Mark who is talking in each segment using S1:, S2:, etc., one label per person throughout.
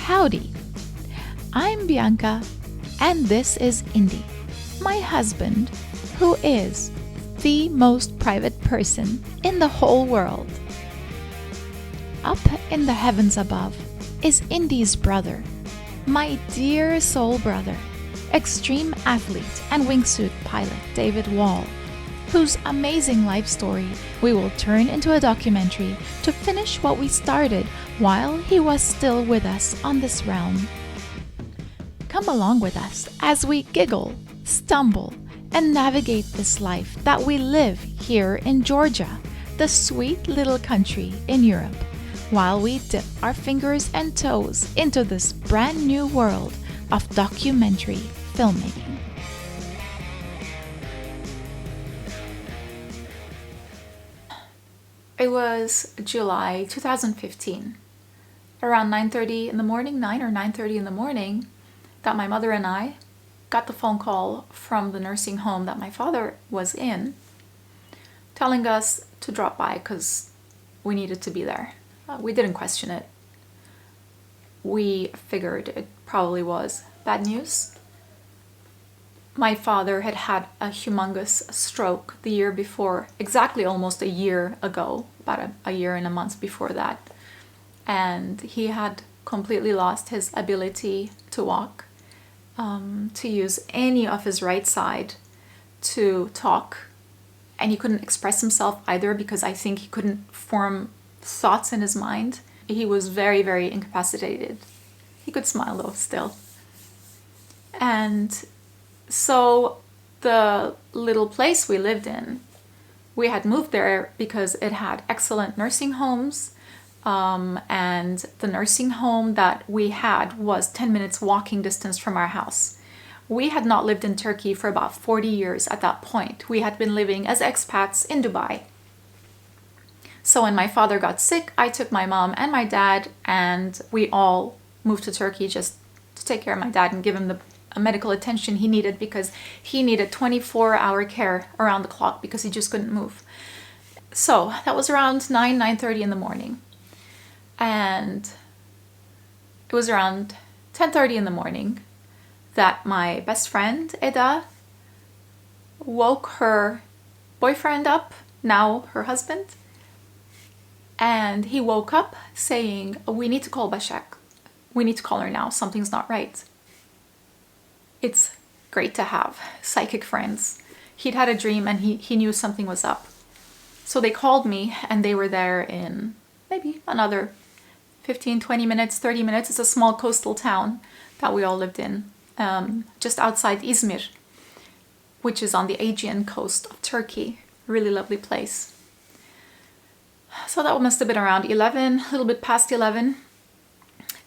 S1: Howdy! I'm Bianca, and this is Indy, my husband, who is the most private person in the whole world. Up in the heavens above is Indy's brother, my dear soul brother, extreme athlete and wingsuit pilot David Wall, whose amazing life story we will turn into a documentary to finish what we started while he was still with us on this realm. Come along with us as we giggle, stumble, and navigate this life that we live here in Georgia, the sweet little country in Europe, while we dip our fingers and toes into this brand new world of documentary filmmaking. It was July 2015, around 9:30 in the morning, 9 or 9:30 in the morning, that my mother and I got the phone call from the nursing home that my father was in, telling us to drop by because we needed to be there. We didn't question it. We figured it probably was bad news. My father had had a humongous stroke the year before, exactly almost a year ago, about a year and a month before that. And he had completely lost his ability to walk, to use any of his right side to talk. And he couldn't express himself either because I think he couldn't form thoughts in his mind. He was very, very incapacitated. He could smile though still. And so the little place we lived in, we had moved there because it had excellent nursing homes, and the nursing home that we had was 10 minutes walking distance from our house. We had not lived in Turkey for about 40 years at that point. We had been living as expats in Dubai. So when my father got sick, I took my mom and my dad, and we all moved to Turkey just to take care of my dad and give him the medical attention he needed, because he needed 24-hour care around the clock because he just couldn't move. So that was around 9:30 in the morning. And it was around 10:30 in the morning that my best friend, Eda, woke her boyfriend up, now her husband. And he woke up saying, "We need to call Bashak. We need to call her now. Something's not right." It's great to have psychic friends. He'd had a dream and he knew something was up. So they called me, and they were there in maybe another 15, 20 minutes, 30 minutes. It's a small coastal town that we all lived in, just outside Izmir, which is on the Aegean coast of Turkey. Really lovely place. So that must have been around 11, a little bit past 11.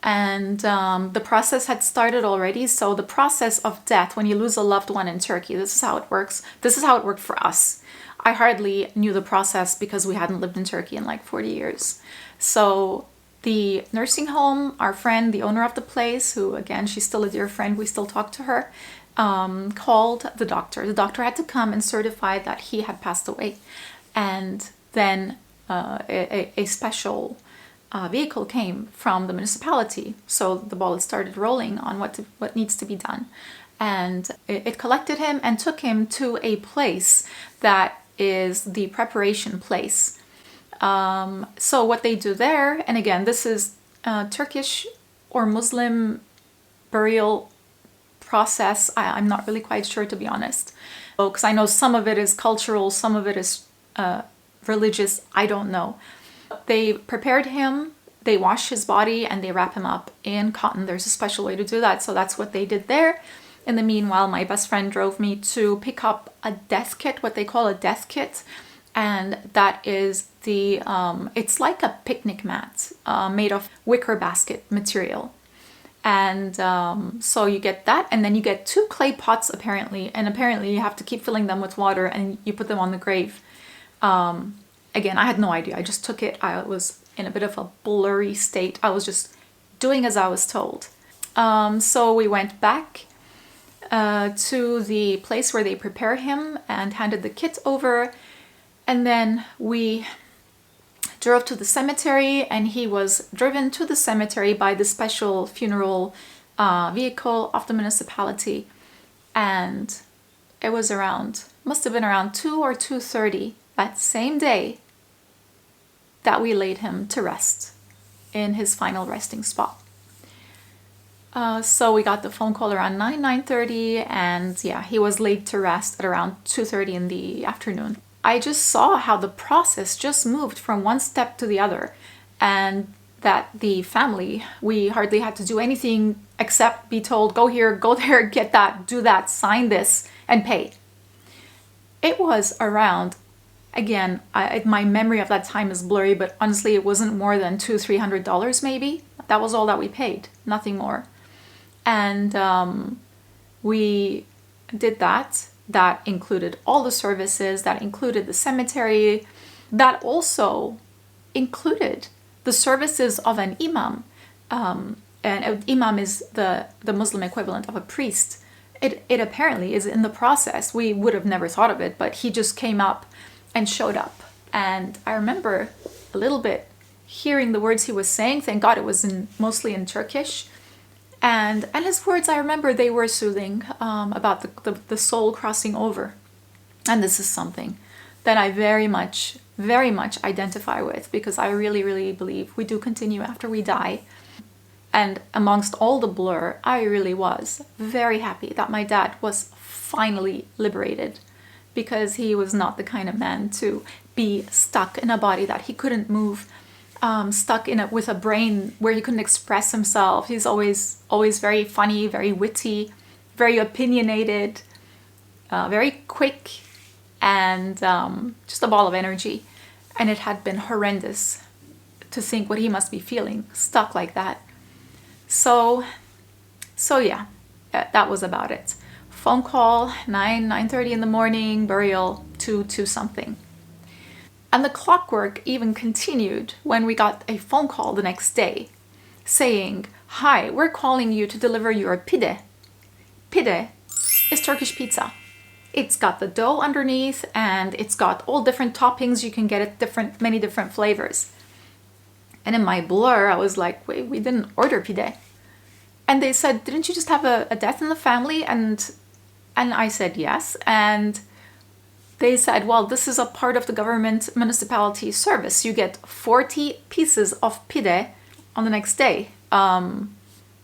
S1: And the process had started already. So the process of death, when you lose a loved one in Turkey, this is how it works. This is how it worked for us. I hardly knew the process because we hadn't lived in Turkey in like 40 years. So the nursing home, our friend, the owner of the place, who again, she's still a dear friend, we still talk to her, called the doctor. The doctor had to come and certify that he had passed away. And then a special vehicle came from the municipality. So the ball had started rolling on what needs to be done. And it collected him and took him to a place that is the preparation place. So what they do there, and again, this is Turkish or Muslim burial process. I'm not really quite sure, to be honest. Because I know some of it is cultural, some of it is religious, I don't know. They prepared him, they wash his body, and they wrap him up in cotton. There's a special way to do that, so that's what they did there. In the meanwhile, my best friend drove me to pick up a death kit, what they call a death kit, and that is it's like a picnic mat made of wicker basket material. And so you get that, and then you get 2 clay pots apparently, and apparently you have to keep filling them with water, and you put them on the grave. Again, I had no idea. I just took it. I was in a bit of a blurry state. I was just doing as I was told. So we went back to the place where they prepare him and handed the kit over. And then we drove to the cemetery, and he was driven to the cemetery by the special funeral vehicle of the municipality. And it was must have been around 2 or 2:30 that same day that we laid him to rest in his final resting spot. So we got the phone call around 9:30, and yeah, he was laid to rest at around 2:30 in the afternoon. I just saw how the process just moved from one step to the other, and that the family, we hardly had to do anything except be told, go here, go there, get that, do that, sign this, and pay. It was around, again, my memory of that time is blurry, but honestly, it wasn't more than $200-300 maybe. That was all that we paid, nothing more. And we did that. That included all the services, that included the cemetery, that also included the services of an imam. And an imam is the Muslim equivalent of a priest. It apparently is in the process. We would have never thought of it, but he just came up and showed up. And I remember a little bit hearing the words he was saying. Thank God it was mostly in Turkish. And his words, I remember they were soothing, about the soul crossing over. And this is something that I very much identify with, because I really, really believe we do continue after we die. And amongst all the blur, I really was very happy that my dad was finally liberated, because he was not the kind of man to be stuck in a body that he couldn't move, stuck in with a brain where he couldn't express himself. He's always very funny, very witty, very opinionated, very quick, and just a ball of energy. And it had been horrendous to think what he must be feeling, stuck like that. So yeah, that was about it. Phone call, 9:30 in the morning, burial 2 something. And the clockwork even continued when we got a phone call the next day saying, hi, we're calling you to deliver your pide. Pide is Turkish pizza. It's got the dough underneath, and it's got all different toppings. You can get it many different flavors. And in my blur, I was like, wait, we didn't order pide. And they said, didn't you just have a death in the family? And I said, yes. And they said, well, this is a part of the government municipality service. You get 40 pieces of pide on the next day.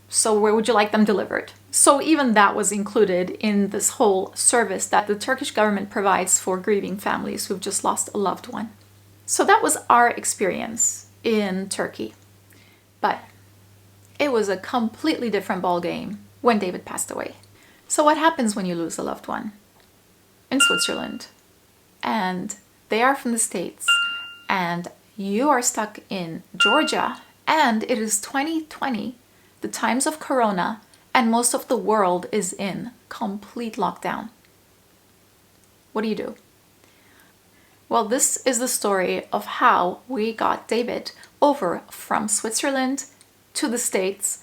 S1: So where would you like them delivered? So even that was included in this whole service that the Turkish government provides for grieving families who've just lost a loved one. So that was our experience in Turkey. But it was a completely different ballgame when David passed away. So what happens when you lose a loved one? In Switzerland. And they are from the States, and you are stuck in Georgia, and it is 2020, the times of Corona, and most of the world is in complete lockdown. What do you do? Well, this is the story of how we got David over from Switzerland to the States,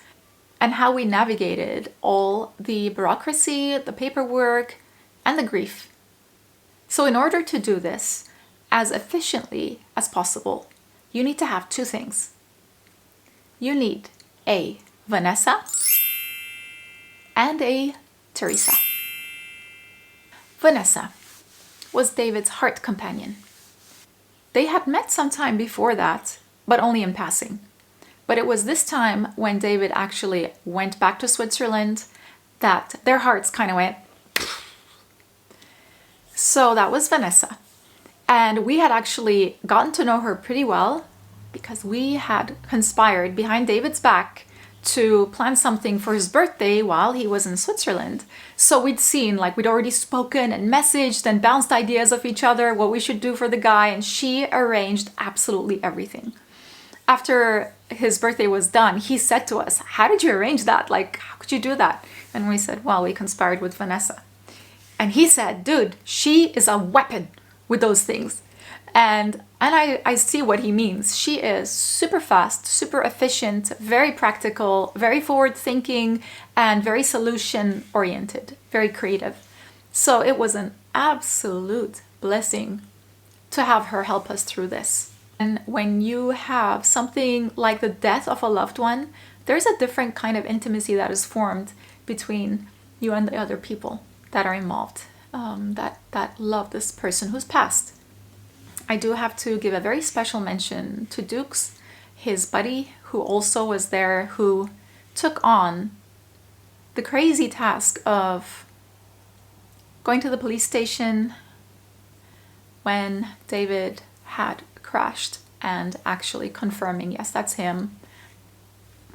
S1: and how we navigated all the bureaucracy, the paperwork, and the grief. So in order to do this as efficiently as possible, you need to have 2 things. You need a Vanessa and a Theresa. Vanessa was David's heart companion. They had met some time before that, but only in passing. But it was this time when David actually went back to Switzerland that their hearts kind of went. So that was Vanessa. And we had actually gotten to know her pretty well, because we had conspired behind David's back to plan something for his birthday while he was in Switzerland. So we'd already spoken and messaged and bounced ideas of each other, what we should do for the guy, and she arranged absolutely everything. After his birthday was done, he said to us, how did you arrange that? How could you do that? And we said, well, we conspired with Vanessa. And he said, dude, she is a weapon with those things. And I see what he means. She is super fast, super efficient, very practical, very forward thinking, and very solution oriented, very creative. So it was an absolute blessing to have her help us through this. And when you have something like the death of a loved one, there's a different kind of intimacy that is formed between you and the other people that are involved, that love this person who's passed. I do have to give a very special mention to Dukes, his buddy, who also was there, who took on the crazy task of going to the police station when David had crashed and actually confirming, yes, that's him.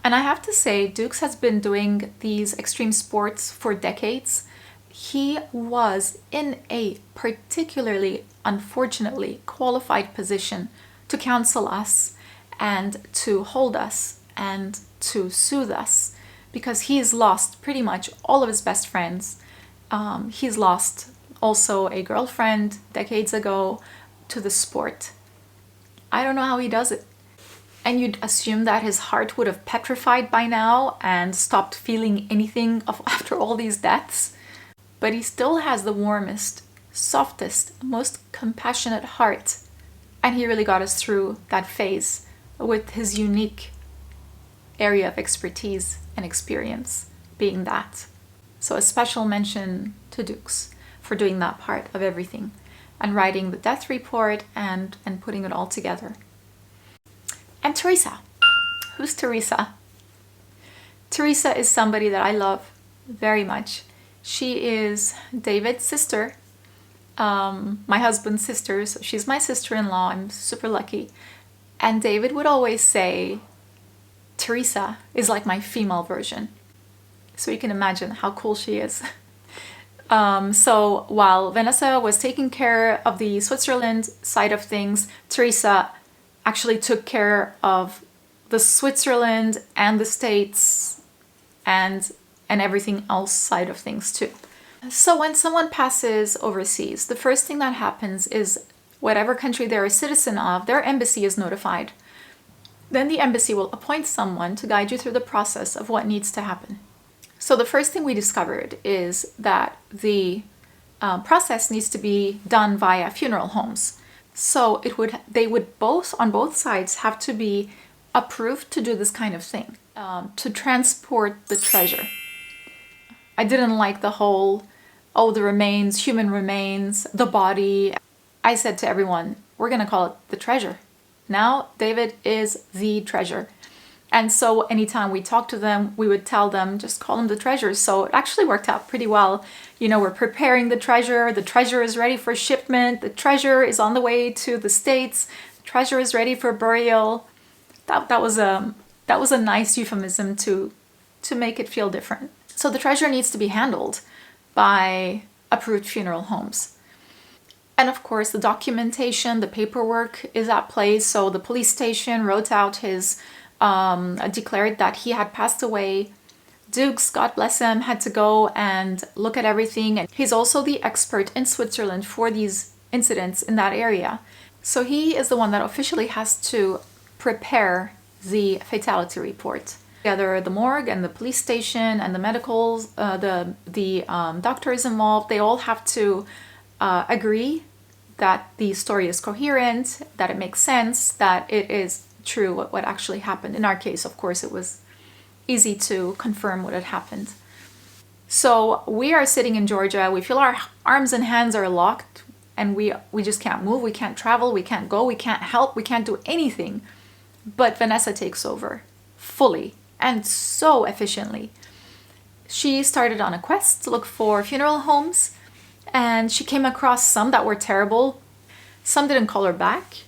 S1: And I have to say, Dukes has been doing these extreme sports for decades. He was in a particularly, unfortunately, qualified position to counsel us and to hold us and to soothe us, because he's lost pretty much all of his best friends. He's lost also a girlfriend decades ago to the sport. I don't know how he does it. And you'd assume that his heart would have petrified by now and stopped feeling anything after all these deaths. But he still has the warmest, softest, most compassionate heart. And he really got us through that phase with his unique area of expertise and experience being that. So a special mention to Dukes for doing that part of everything and writing the death report and putting it all together. And Theresa. Who's Theresa? Theresa is somebody that I love very much. She is David's sister, my husband's sister, so she's my sister-in-law. I'm super lucky. And David would always say, Theresa is like my female version. So you can imagine how cool she is. So while Vanessa was taking care of the Switzerland side of things, Theresa actually took care of the Switzerland and the States and everything else side of things too. So when someone passes overseas, the first thing that happens is whatever country they're a citizen of, their embassy is notified. Then the embassy will appoint someone to guide you through the process of what needs to happen. So the first thing we discovered is that the process needs to be done via funeral homes. So they would both, on both sides, have to be approved to do this kind of thing, to transport the treasure. I didn't like the whole, the remains, human remains, the body. I said to everyone, we're going to call it the treasure. Now David is the treasure. And so anytime we talked to them, we would tell them, just call him the treasure. So it actually worked out pretty well. You know, we're preparing the treasure is ready for shipment, the treasure is on the way to the States, the treasure is ready for burial. That was a nice euphemism to make it feel different. So the treasure needs to be handled by approved funeral homes. And of course, the documentation, the paperwork is at play. So the police station wrote out his declared that he had passed away. Dukes, God bless him, had to go and look at everything. And he's also the expert in Switzerland for these incidents in that area. So he is the one that officially has to prepare the fatality report. Together, the morgue and the police station and the medicals, the doctors involved, they all have to agree that the story is coherent, that it makes sense, that it is true what actually happened. In our case, of course, it was easy to confirm what had happened. So we are sitting in Georgia. We feel our arms and hands are locked and we just can't move. We can't travel. We can't go. We can't help. We can't do anything. But Vanessa takes over fully and so efficiently. She started on a quest to look for funeral homes and she came across some that were terrible. Some didn't call her back.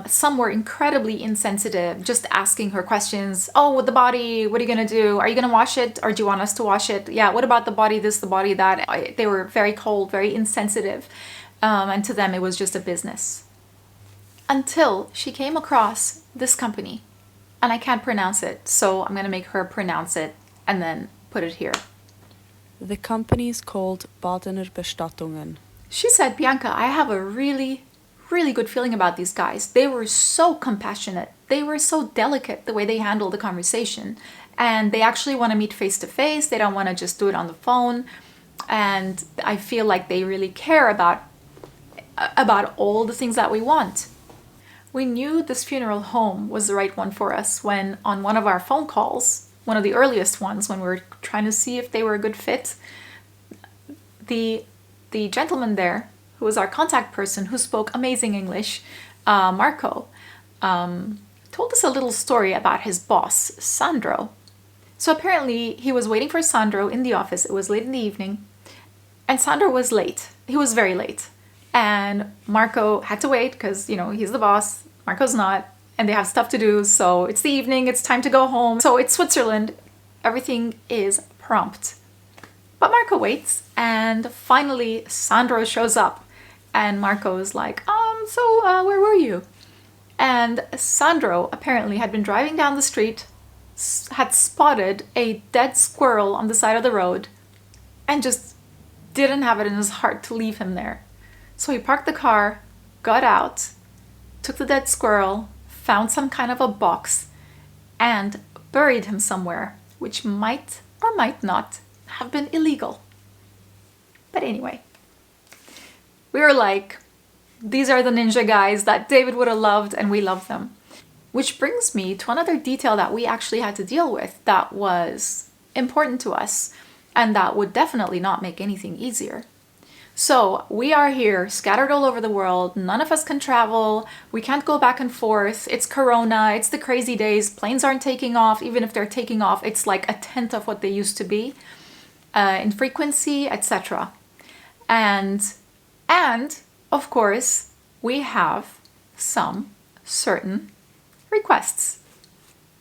S1: Some were incredibly insensitive, just asking her questions. Oh, with the body, what are you going to do? Are you going to wash it or do you want us to wash it? Yeah, what about the body, this, the body, that? They were very cold, very insensitive. And to them, it was just a business. Until she came across this company. And I can't pronounce it, so I'm going to make her pronounce it and then put it here.
S2: The company is called Badener Bestattungen.
S1: She said, Bianca, I have a really good feeling about these guys. They were so compassionate. They were so delicate the way they handled the conversation. And they actually want to meet face to face. They don't want to just do it on the phone. And I feel like they really care about all the things that we want. we knew this funeral home was the right one for us when on one of our phone calls, one of the earliest ones when we were trying to see if they were a good fit, the gentleman there, who was our contact person, who spoke amazing English, Marco, told us a little story about his boss, Sandro. So apparently he was waiting for Sandro in the office. It was late in the evening, and Sandro was late. He was very late. And Marco had to wait because, he's the boss. Marco's not. And they have stuff to do. So it's the evening. It's time to go home. So it's Switzerland. Everything is prompt. But Marco waits. And finally, Sandro shows up. And Marco's like, where were you? And Sandro apparently had been driving down the street, had spotted a dead squirrel on the side of the road, and just didn't have it in his heart to leave him there. So he parked the car, got out, took the dead squirrel, found some kind of a box, and buried him somewhere, which might or might not have been illegal. But anyway, we were like, these are the ninja guys that David would have loved, and we love them. Which brings me to another detail that we actually had to deal with that was important to us, and that would definitely not make anything easier. So we are here scattered all over the world. None of us can travel. We can't go back and forth. It's Corona. It's the crazy days. Planes aren't taking off. Even if they're taking off, it's like a tenth of what they used to be in frequency, etc. And of course, we have some certain requests.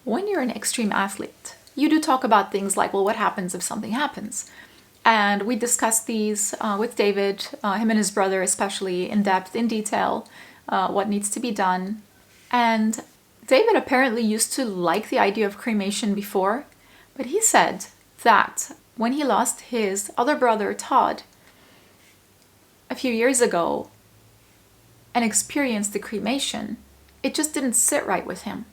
S1: When you're an extreme athlete, you do talk about things like, well, what happens if something happens? And we discussed these with David, him and his brother especially, in depth, in detail, what needs to be done. And David apparently used to like the idea of cremation before, but he said that when he lost his other brother, Todd, a few years ago, and experienced the cremation, it just didn't sit right with him.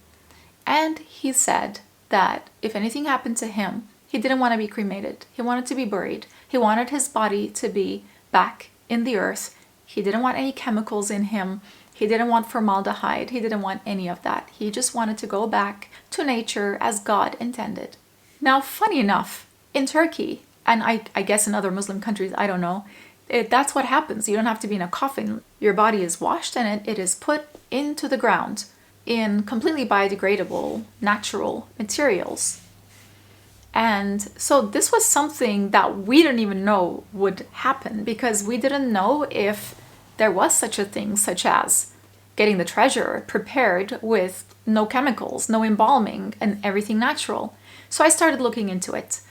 S1: And he said that if anything happened to him, he didn't want to be cremated. He wanted to be buried. He wanted his body to be back in the earth. He didn't want any chemicals in him. He didn't want formaldehyde. He didn't want any of that. He just wanted to go back to nature as God intended. Now, funny enough, in Turkey, and I guess in other Muslim countries, I don't know, that's what happens. You don't have to be in a coffin. Your body is washed and it is put into the ground in completely biodegradable, natural materials. And so this was something that we didn't even know would happen because we didn't know if there was such a thing, such as getting the treasure prepared with no chemicals, no embalming, and everything natural. So I started looking into it.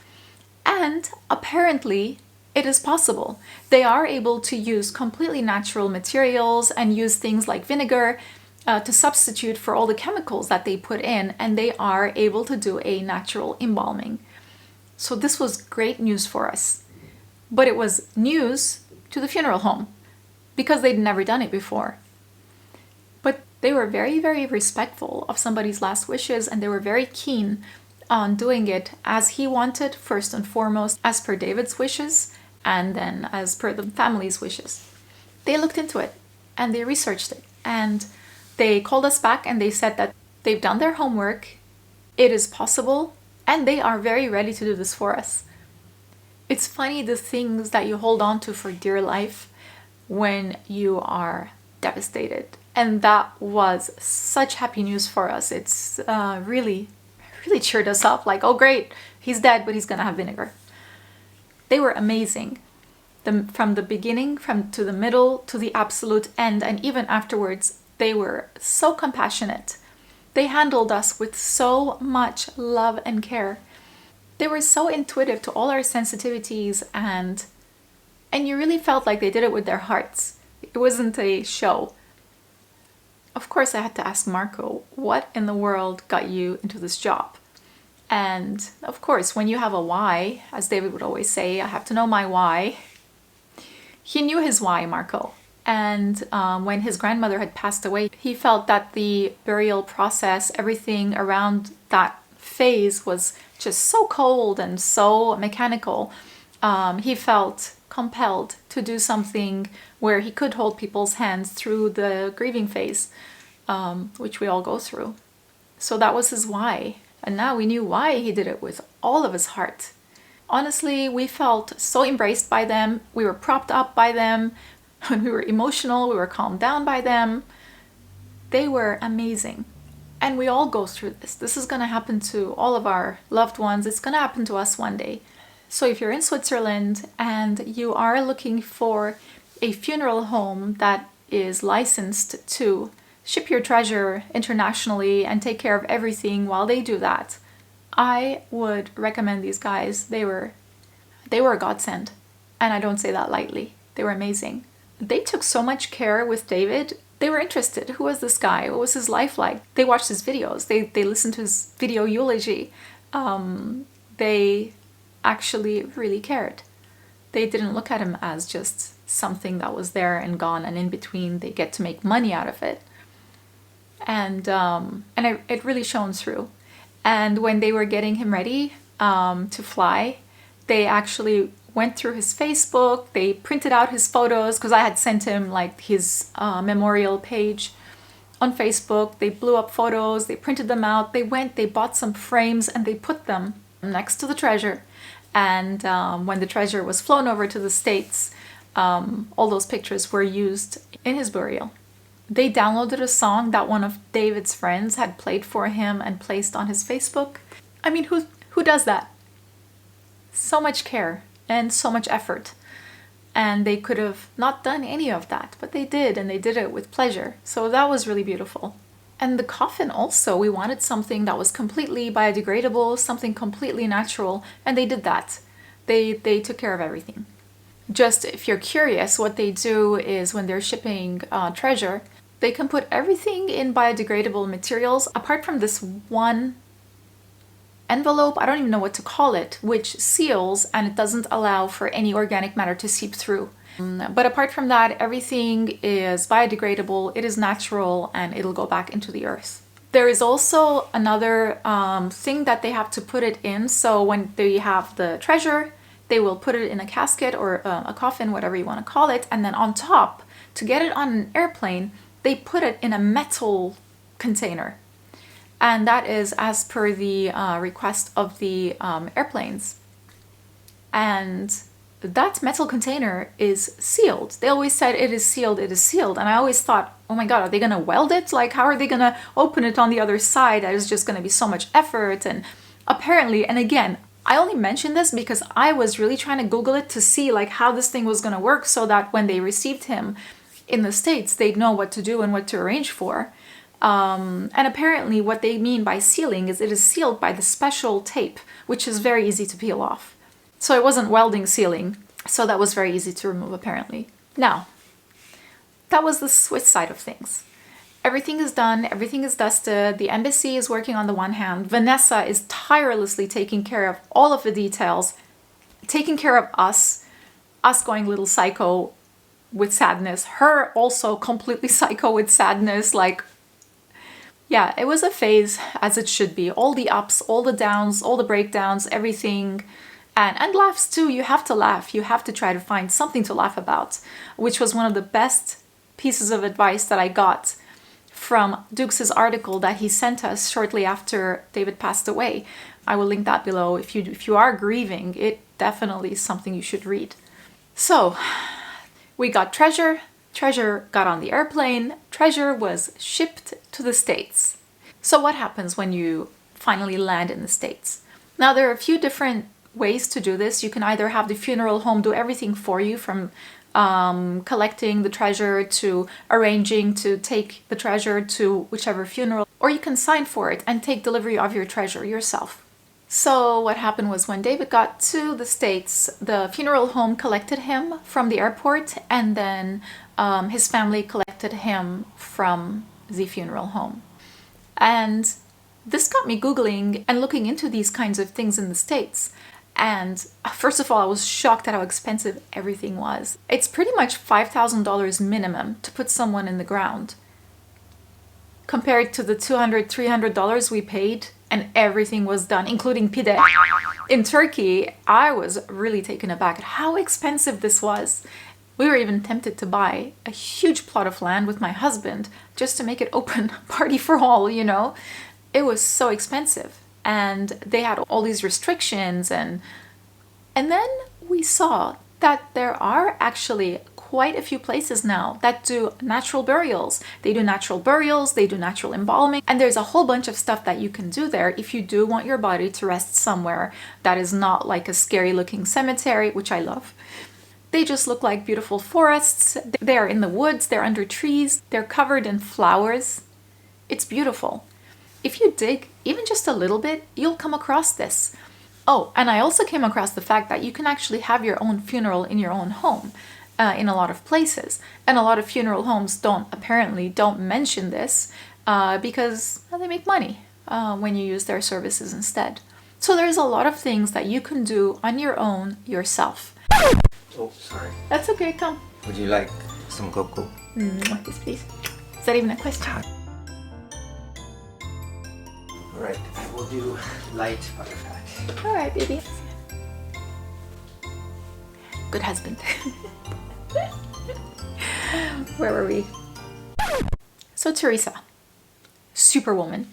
S1: And apparently it is possible. They are able to use completely natural materials and use things like vinegar to substitute for all the chemicals that they put in, and they are able to do a natural embalming. So this was great news for us. But it was news to the funeral home because they'd never done it before. But they were very, very respectful of somebody's last wishes, and they were very keen on doing it as he wanted, first and foremost, as per David's wishes, and then as per the family's wishes. They looked into it and they researched it, and they called us back and they said that they've done their homework, it is possible, and they are very ready to do this for us. It's funny the things that you hold on to for dear life when you are devastated. And that was such happy news for us. It's really cheered us up. Like, oh great, he's dead, but he's gonna have vinegar. They were amazing. From the beginning, to the middle, to the absolute end, and even afterwards, they were so compassionate. They handled us with so much love and care. They were so intuitive to all our sensitivities, and you really felt like they did it with their hearts. It wasn't a show. Of course, I had to ask Marco, what in the world got you into this job? And of course, when you have a why, as David would always say, I have to know my why. He knew his why, Marco. And when his grandmother had passed away, he felt that the burial process, everything around that phase was just so cold and so mechanical. He felt compelled to do something where he could hold people's hands through the grieving phase. which we all go through. So that was his why. And now we knew why he did it with all of his heart. Honestly, we felt so embraced by them. We were propped up by them. When we were emotional, we were calmed down by them. They were amazing. And we all go through this. This is going to happen to all of our loved ones. It's going to happen to us one day. So if you're in Switzerland and you are looking for a funeral home that is licensed to ship your treasure internationally and take care of everything while they do that, I would recommend these guys. They were a godsend. And I don't say that lightly. They were amazing. They took so much care with David. They were interested. Who was this guy? What was his life like? They watched his videos. They listened to his video eulogy. They actually really cared. They didn't look at him as just something that was there and gone, and in between they get to make money out of it. And it really shone through. And when they were getting him ready to fly, they actually went through his Facebook. They printed out his photos because I had sent him like his memorial page on Facebook. They blew up photos. They printed them out. They bought some frames and they put them next to the treasure. And when the treasure was flown over to the States, all those pictures were used in his burial. They downloaded a song that one of David's friends had played for him and placed on his Facebook. I mean, who does that? So much care and so much effort. And they could have not done any of that, but they did, and they did it with pleasure. So that was really beautiful. And the coffin also, we wanted something that was completely biodegradable, something completely natural, and they did that. They took care of everything. Just if you're curious, what they do is when they're shipping treasure, they can put everything in biodegradable materials, apart from this one envelope, I don't even know what to call it, which seals and it doesn't allow for any organic matter to seep through. But apart from that, everything is biodegradable, it is natural, and it'll go back into the earth. There is also another thing that they have to put it in. So when they have the treasure, they will put it in a casket or a coffin, whatever you want to call it. And then on top, to get it on an airplane, they put it in a metal container. And that is as per the request of the airplanes. And that metal container is sealed. They always said it is sealed, it is sealed. And I always thought, oh my God, are they going to weld it? Like, how are they going to open it on the other side? That is just going to be so much effort. And apparently, and again, I only mentioned this because I was really trying to Google it to see like how this thing was going to work so that when they received him in the States, they'd know what to do and what to arrange for. And apparently what they mean by sealing is it is sealed by the special tape, which is very easy to peel off. So it wasn't welding sealing, so that was very easy to remove apparently. Now, that was the Swiss side of things. Everything is done, everything is dusted, the embassy is working on the one hand, Vanessa is tirelessly taking care of all of the details, taking care of us going a little psycho with sadness, her also completely psycho with sadness, like, yeah, it was a phase as it should be. All the ups, all the downs, all the breakdowns, everything. And laughs too. You have to laugh. You have to try to find something to laugh about, which was one of the best pieces of advice that I got from Dukes' article that he sent us shortly after David passed away. I will link that below. If you are grieving, it definitely is something you should read. So we got treasure. Treasure got on the airplane. Treasure was shipped to the States. So what happens when you finally land in the States? Now there are a few different ways to do this. You can either have the funeral home do everything for you, from collecting the treasure to arranging to take the treasure to whichever funeral, or you can sign for it and take delivery of your treasure yourself. So what happened was when David got to the States, the funeral home collected him from the airport, and then his family collected him from the funeral home. And this got me Googling and looking into these kinds of things in the States. And first of all, I was shocked at how expensive everything was. It's pretty much $5,000 minimum to put someone in the ground, compared to the $200, $300 we paid, and everything was done, including pide. In Turkey, I was really taken aback at how expensive this was. We were even tempted to buy a huge plot of land with my husband just to make it open party for all, you know. It was so expensive, and they had all these restrictions, and then we saw that there are actually quite a few places now that do natural burials. They do natural burials, they do natural embalming, and there's a whole bunch of stuff that you can do there if you do want your body to rest somewhere that is not like a scary looking cemetery, which I love. They just look like beautiful forests. They are in the woods, they're under trees, they're covered in flowers. It's beautiful. If you dig even just a little bit, you'll come across this. Oh, and I also came across the fact that you can actually have your own funeral in your own home in a lot of places. And a lot of funeral homes don't mention this because they make money when you use their services instead. So there's a lot of things that you can do on your own yourself.
S3: Oh, sorry.
S1: That's okay, come.
S3: Would you like some cocoa?
S1: Yes, please. Is that even a question?
S3: Alright, I will do light butterfat.
S1: All right, baby. Good husband. Where were we? So Theresa, superwoman.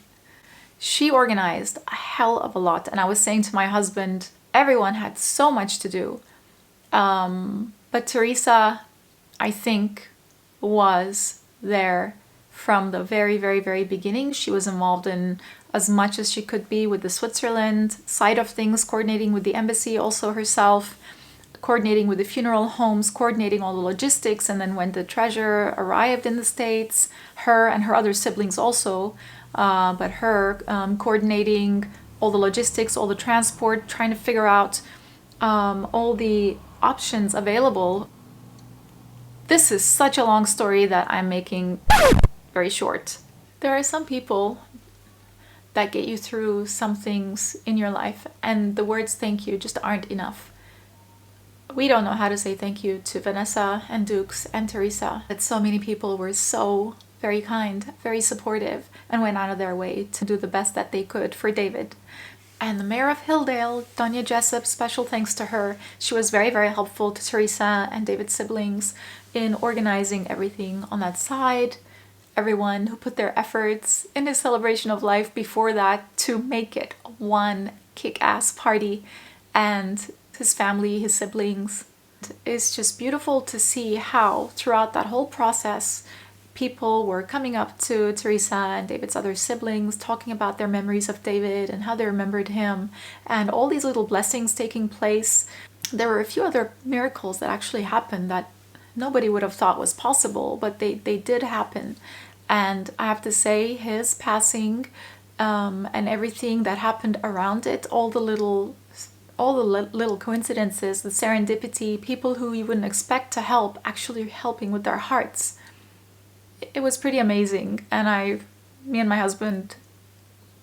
S1: She organized a hell of a lot, and I was saying to my husband, everyone had so much to do. But Theresa, I think, was there from the very, very, very beginning. She was involved in as much as she could be with the Switzerland side of things, coordinating with the embassy also herself, coordinating with the funeral homes, coordinating all the logistics. And then when the treasure arrived in the States, her and her other siblings also, but her coordinating all the logistics, all the transport, trying to figure out all the options available. This is such a long story that I'm making very short. There are some people that get you through some things in your life, and the words thank you just aren't enough. We don't know how to say thank you to Vanessa and Dukes and Theresa, but so many people were so very kind, very supportive, and went out of their way to do the best that they could for David. And the mayor of Hilldale, Donya Jessup, special thanks to her. She was very, very helpful to Theresa and David's siblings in organizing everything on that side. Everyone who put their efforts in his celebration of life before that to make it one kick-ass party, and his family, his siblings. It's just beautiful to see how throughout that whole process people were coming up to Theresa and David's other siblings, talking about their memories of David and how they remembered him, and all these little blessings taking place. There were a few other miracles that actually happened that nobody would have thought was possible, but they did happen. And I have to say, his passing and everything that happened around it, all the little coincidences, the serendipity, people who you wouldn't expect to help actually helping with their hearts. It was pretty amazing, and me and my husband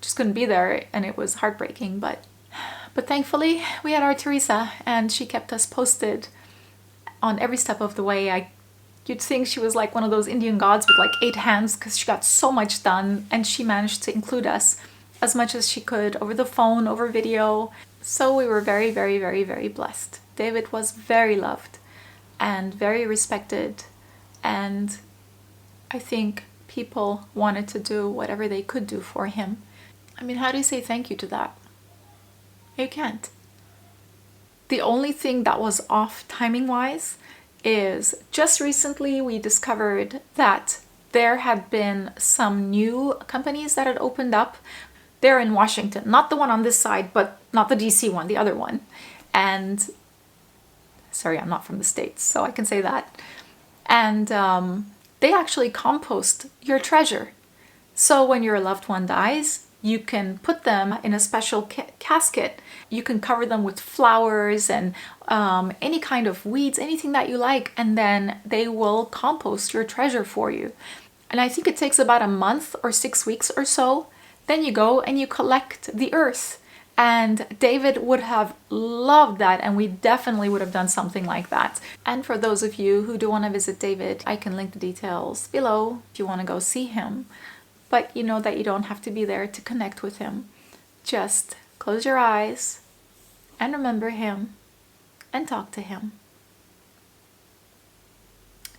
S1: just couldn't be there, and it was heartbreaking, but thankfully we had our Theresa, and she kept us posted on every step of the way. You'd think she was like one of those Indian gods with like 8 hands, because she got so much done, and she managed to include us as much as she could over the phone, over video. So we were very, very, very, very blessed. David was very loved and very respected, and I think people wanted to do whatever they could do for him. I mean, how do you say thank you to that? You can't. The only thing that was off timing-wise is just recently we discovered that there had been some new companies that had opened up. They're in Washington, not the one on this side, but not the DC one, the other one. And sorry, I'm not from the States, so I can say that. And they actually compost your treasure. So when your loved one dies, you can put them in a special casket. You can cover them with flowers and any kind of weeds, anything that you like, and then they will compost your treasure for you. And I think it takes about a month or 6 weeks or so. Then you go and you collect the earth. And David would have loved that, and we definitely would have done something like that. And for those of you who do want to visit David, I can link the details below if you want to go see him. But you know that you don't have to be there to connect with him. Just close your eyes and remember him and talk to him.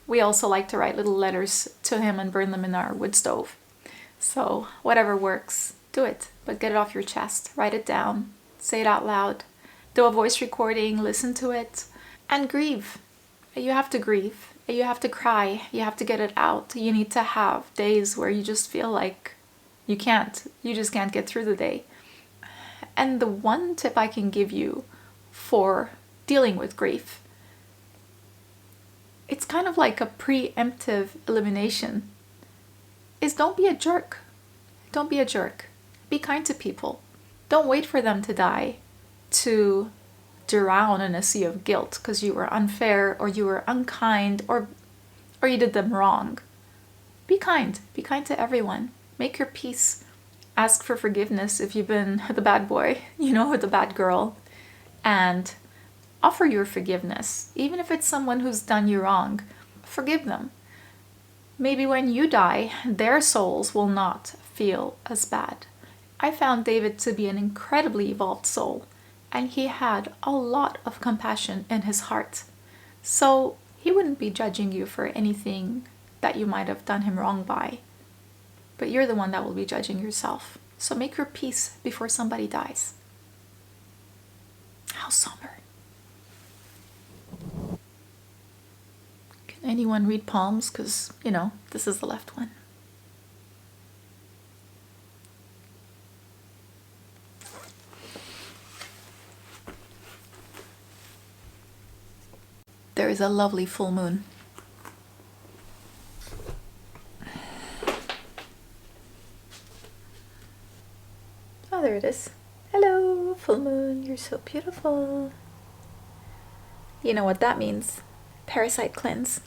S1: we also like to write little letters to him and burn them in our wood stove. So whatever works, do it, but get it off your chest. Write it down, say it out loud, do a voice recording, listen to it, and grieve. You have to grieve. You have to cry. You have to get it out. You need to have days where you just feel like you just can't get through the day. And the one tip I can give you for dealing with grief, it's kind of like a preemptive elimination, is don't be a jerk. Don't be a jerk. Be kind to people. Don't wait for them to die to drown in a sea of guilt because you were unfair or you were unkind or you did them wrong. Be kind. Be kind to everyone. Make your peace. Ask for forgiveness if you've been the bad boy, or the bad girl. And offer your forgiveness. Even if it's someone who's done you wrong, forgive them. Maybe when you die, their souls will not feel as bad. I found David to be an incredibly evolved soul, and he had a lot of compassion in his heart. So he wouldn't be judging you for anything that you might have done him wrong by. But you're the one that will be judging yourself. So make your peace before somebody dies. How somber. Can anyone read palms? Because, this is the left one. There is a lovely full moon. Oh, there it is. Hello, full moon. You're so beautiful. You know what that means. Parasite cleanse.